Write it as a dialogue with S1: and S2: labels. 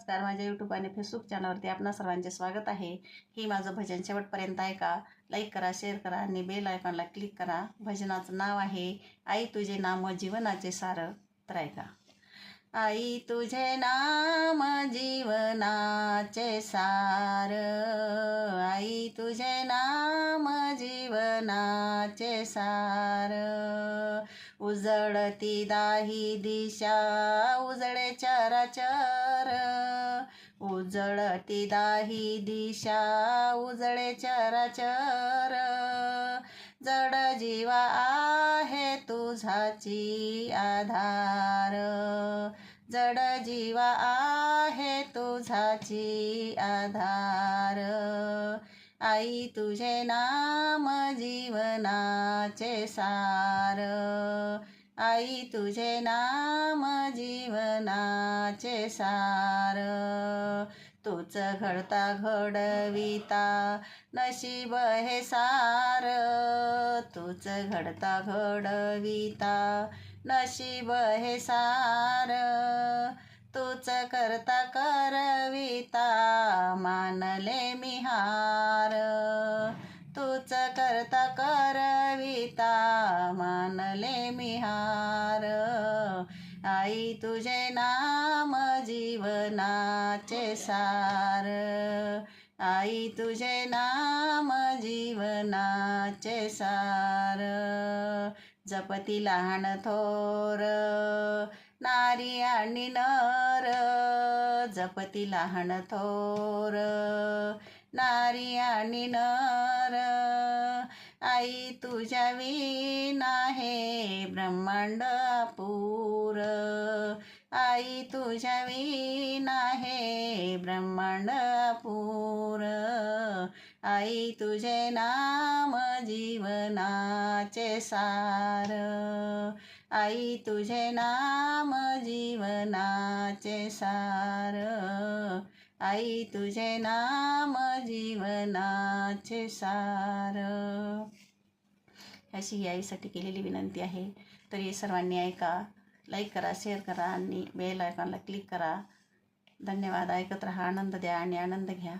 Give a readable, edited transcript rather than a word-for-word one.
S1: नमस्कार. माझ्या यूट्यूब आणि फेसबुक चॅनलवरती आपणा सर्वांचे स्वागत आहे. ही माझं भजन शेवटपर्यंत ऐका. लाईक करा, शेअर करा आणि बेल आयकॉनला क्लिक करा. भजनाचं नाव आहे आई तुझे नाम जीवनाचे सार. तर ऐका. आई तुझे नाम जीवनाचे सार, आई तुझे नाम जीवनाचे सार. उजळती दाही दिशा उजळे चराचर, उजळती दाही दिशा उजळे चराचर. जड जीवा आहे तुझाची आधार, जड जीवा आहे तुझाची आधार. आई तुझे नाम जीवनाचे सार, आई तुझे नाम जीवनाचे सार. तूच घडता घडविता नशीब हे सार, तूच घडता घडविता नशीब हे सार. तूच करता करविता मानले मी हार, तूच करता करविता मानले मी हार. आई तुझे नाम जीवनाचे सार, आई तुझे नाम जीवनाचे सार. जपती लहान थोर नारी आणि नर, जपती लहान थोर नारी आणि नर. आई तुझ्या विना हे ब्रह्मांड अपूर, आई तुझ्या विना हे ब्रह्मांड अपूर. आई तुझे नाम जीवनाचे सार, आई तुझे नाम जीवनाचे सार, आई तुझे नाम जीवनाचे सार. अशी ही आईसाठी केलेली विनंती आहे. तरी सर्वांनी ऐका, लाईक करा, शेअर करा आणि बेल आयकॉनला क्लिक करा. धन्यवाद. ऐकत राहा, आनंद द्या आणि आनंद घ्या.